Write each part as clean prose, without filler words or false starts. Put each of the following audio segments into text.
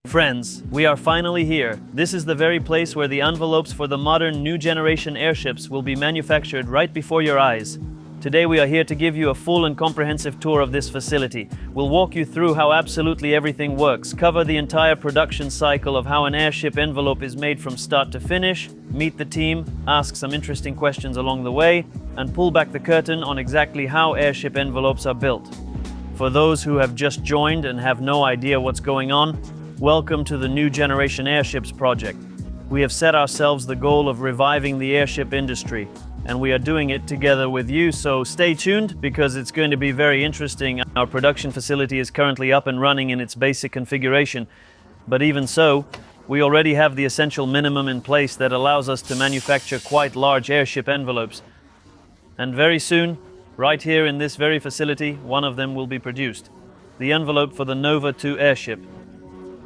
Friends, we are finally here. This is the very place where the envelopes for the modern new generation airships will be manufactured right before your eyes. Today we are here to give you a full and comprehensive tour of this facility. We'll walk you through how absolutely everything works, cover the entire production cycle of how an airship envelope is made from start to finish, meet the team, ask some interesting questions along the way, and pull back the curtain on exactly how airship envelopes are built. For those who have just joined and have no idea what's going on, welcome to the New Generation Airships project. We have set ourselves the goal of reviving the airship industry, and we are doing it together with you, so stay tuned because it's going to be very interesting. Our production facility is currently up and running in its basic configuration, but even so, we already have the essential minimum in place that allows us to manufacture quite large airship envelopes. And very soon, right here in this very facility, one of them will be produced, the envelope for the Nova 2 airship.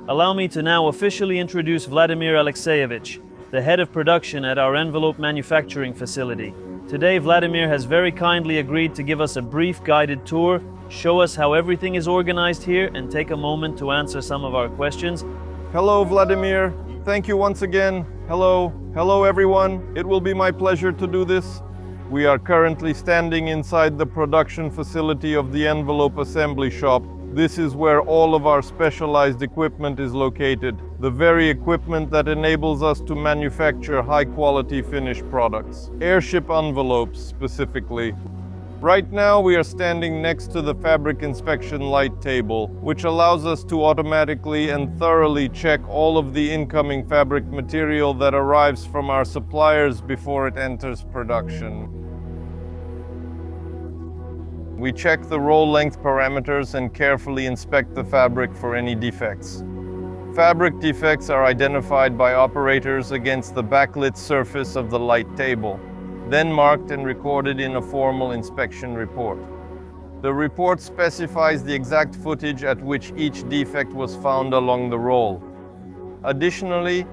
Allow me to now officially introduce Vladimir Alexeyevich, the head of production at our envelope manufacturing facility. Today, Vladimir has very kindly agreed to give us a brief guided tour, show us how everything is organized here, and take a moment to answer some of our questions. Hello, Vladimir. Thank you once again. Hello everyone. It will be my pleasure to do this. We are currently standing inside the production facility of the envelope assembly shop. This is where all of our specialized equipment is located, the very equipment that enables us to manufacture high-quality finished products. Airship envelopes, specifically. Right now we are standing next to the fabric inspection light table, which allows us to automatically and thoroughly check all of the incoming fabric material that arrives from our suppliers before it enters production. We check the roll length parameters and carefully inspect the fabric for any defects. Fabric defects are identified by operators against the backlit surface of the light table, then marked and recorded in a formal inspection report. The report specifies the exact footage at which each defect was found along the roll. Additionally,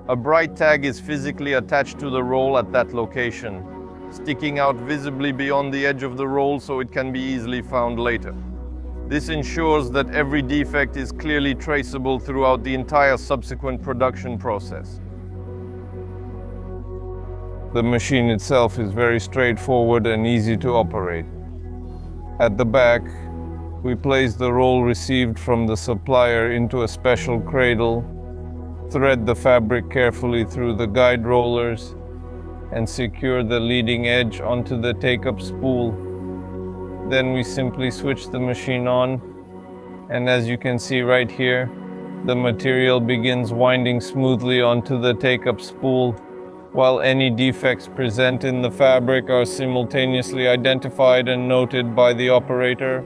a bright tag is physically attached to the roll at that location, sticking out visibly beyond the edge of the roll so it can be easily found later. This ensures that every defect is clearly traceable throughout the entire subsequent production process. The machine itself is very straightforward and easy to operate. At the back, we place the roll received from the supplier into a special cradle, thread the fabric carefully through the guide rollers, and secure the leading edge onto the take-up spool. Then we simply switch the machine on, and as you can see right here, the material begins winding smoothly onto the take-up spool, while any defects present in the fabric are simultaneously identified and noted by the operator.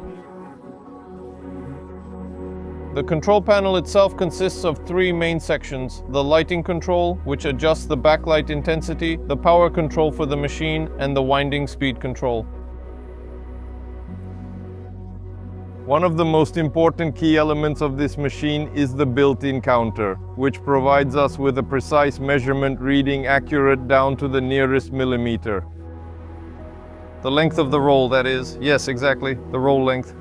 The control panel itself consists of three main sections: the lighting control, which adjusts the backlight intensity, the power control for the machine, and the winding speed control. One of the most important key elements of this machine is the built-in counter, which provides us with a precise measurement reading accurate down to the nearest millimeter. The length of the roll, that is. Yes, exactly, the roll length.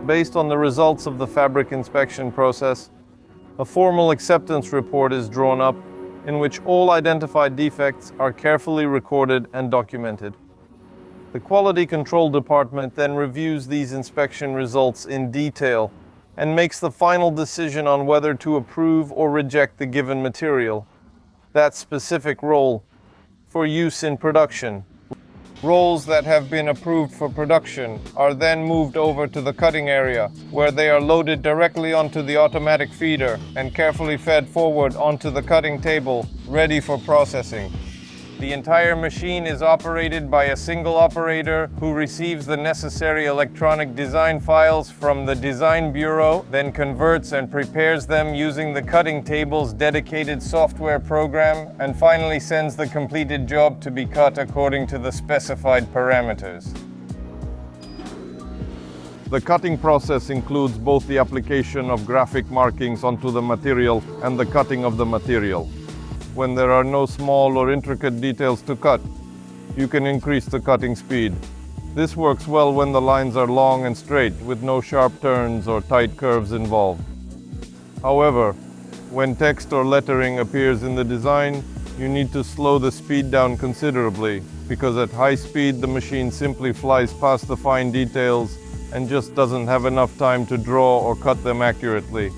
Based on the results of the fabric inspection process, a formal acceptance report is drawn up in which all identified defects are carefully recorded and documented. The quality control department then reviews these inspection results in detail and makes the final decision on whether to approve or reject the given material, that specific roll, for use in production. Rolls that have been approved for production are then moved over to the cutting area, where they are loaded directly onto the automatic feeder and carefully fed forward onto the cutting table, ready for processing. The entire machine is operated by a single operator who receives the necessary electronic design files from the design bureau, then converts and prepares them using the cutting table's dedicated software program, and finally sends the completed job to be cut according to the specified parameters. The cutting process includes both the application of graphic markings onto the material and the cutting of the material. When there are no small or intricate details to cut, you can increase the cutting speed. This works well when the lines are long and straight, with no sharp turns or tight curves involved. However, when text or lettering appears in the design, you need to slow the speed down considerably, because at high speed the machine simply flies past the fine details and just doesn't have enough time to draw or cut them accurately.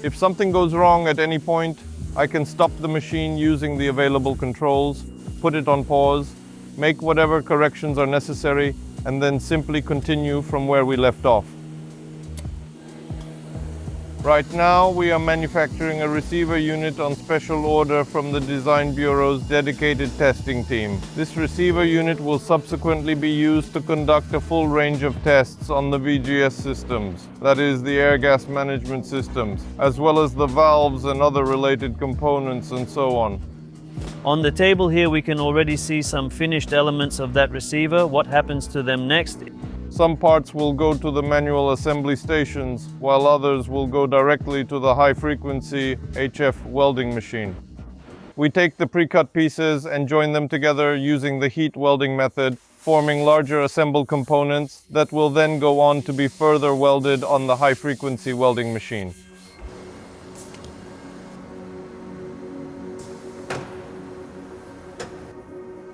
If something goes wrong at any point, I can stop the machine using the available controls, put it on pause, make whatever corrections are necessary, and then simply continue from where we left off. Right now, we are manufacturing a receiver unit on special order from the Design Bureau's dedicated testing team. This receiver unit will subsequently be used to conduct a full range of tests on the VGS systems, that is, the air gas management systems, as well as the valves and other related components and so on. On the table here we can already see some finished elements of that receiver. What happens to them next? Some parts will go to the manual assembly stations, while others will go directly to the high-frequency HF welding machine. We take the pre-cut pieces and join them together using the heat welding method, forming larger assembled components that will then go on to be further welded on the high-frequency welding machine.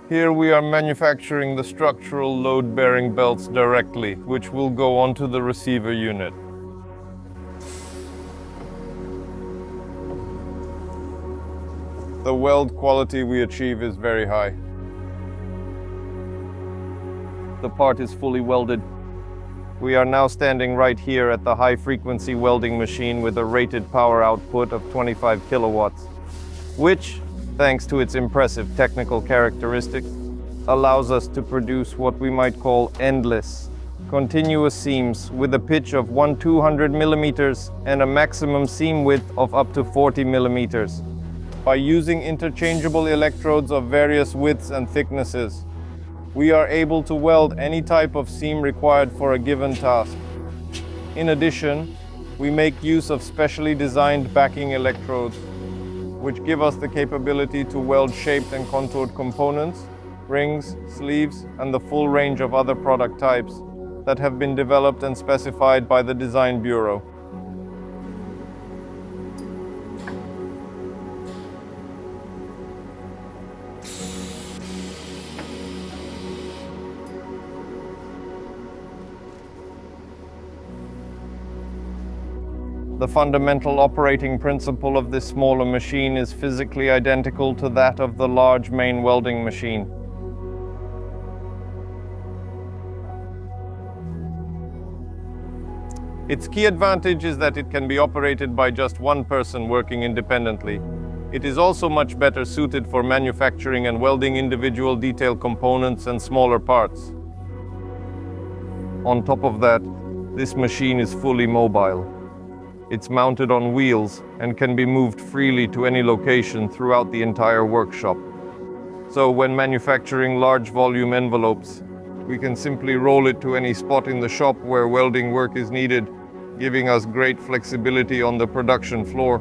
Here we are manufacturing the structural load-bearing belts directly, which will go onto the receiver unit. The weld quality we achieve is very high. The part is fully welded. We are now standing right here at the high-frequency welding machine with a rated power output of 25 kilowatts, which, thanks to its impressive technical characteristics, allows us to produce what we might call endless, continuous seams with a pitch of 1/200 millimeters and a maximum seam width of up to 40 millimeters. By using interchangeable electrodes of various widths and thicknesses, we are able to weld any type of seam required for a given task. In addition, we make use of specially designed backing electrodes, which give us the capability to weld shaped and contoured components, rings, sleeves, and the full range of other product types that have been developed and specified by the Design Bureau. The fundamental operating principle of this smaller machine is physically identical to that of the large main welding machine. Its key advantage is that it can be operated by just one person working independently. It is also much better suited for manufacturing and welding individual detail components and smaller parts. On top of that, this machine is fully mobile. It's mounted on wheels and can be moved freely to any location throughout the entire workshop. So when manufacturing large volume envelopes, we can simply roll it to any spot in the shop where welding work is needed, giving us great flexibility on the production floor.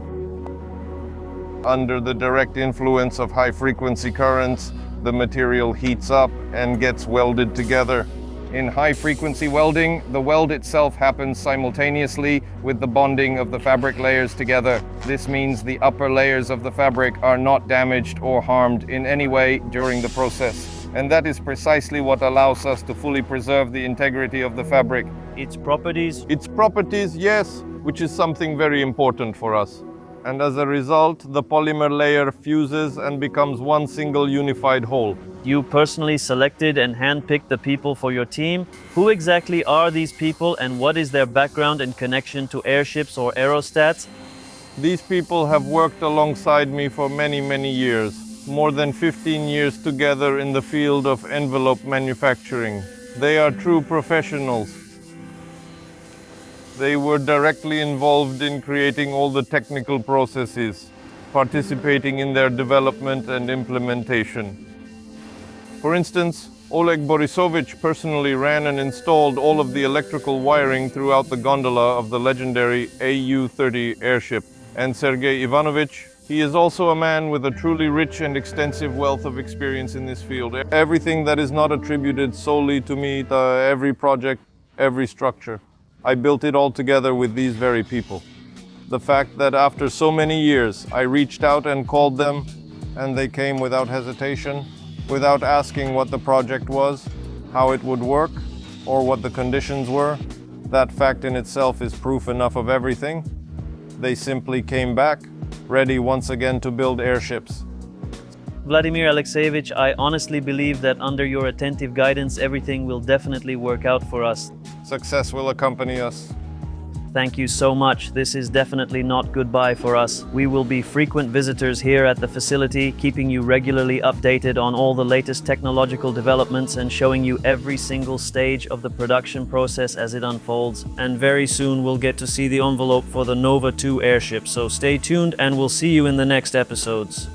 Under the direct influence of high-frequency currents, the material heats up and gets welded together. In high-frequency welding, the weld itself happens simultaneously with the bonding of the fabric layers together. This means the upper layers of the fabric are not damaged or harmed in any way during the process. And that is precisely what allows us to fully preserve the integrity of the fabric. Its properties? Its properties, yes, which is something very important for us. And as a result, the polymer layer fuses and becomes one single unified whole. You personally selected and handpicked the people for your team. Who exactly are these people and what is their background and connection to airships or aerostats? These people have worked alongside me for many years, more than 15 years together in the field of envelope manufacturing. They are true professionals. They were directly involved in creating all the technical processes, participating in their development and implementation. For instance, Oleg Borisovich personally ran and installed all of the electrical wiring throughout the gondola of the legendary AU-30 airship. And Sergei Ivanovich, he is also a man with a truly rich and extensive wealth of experience in this field. Everything that is not attributed solely to me, every project, every structure, I built it all together with these very people. The fact that after so many years, I reached out and called them, and they came without hesitation, without asking what the project was, how it would work, or what the conditions were. That fact in itself is proof enough of everything. They simply came back, ready once again to build airships. Vladimir Alexeyevich, I honestly believe that under your attentive guidance, everything will definitely work out for us. Success will accompany us. Thank you so much. This is definitely not goodbye for us. We will be frequent visitors here at the facility, keeping you regularly updated on all the latest technological developments and showing you every single stage of the production process as it unfolds. And very soon we'll get to see the envelope for the Nova 2 airship, so stay tuned and we'll see you in the next episodes.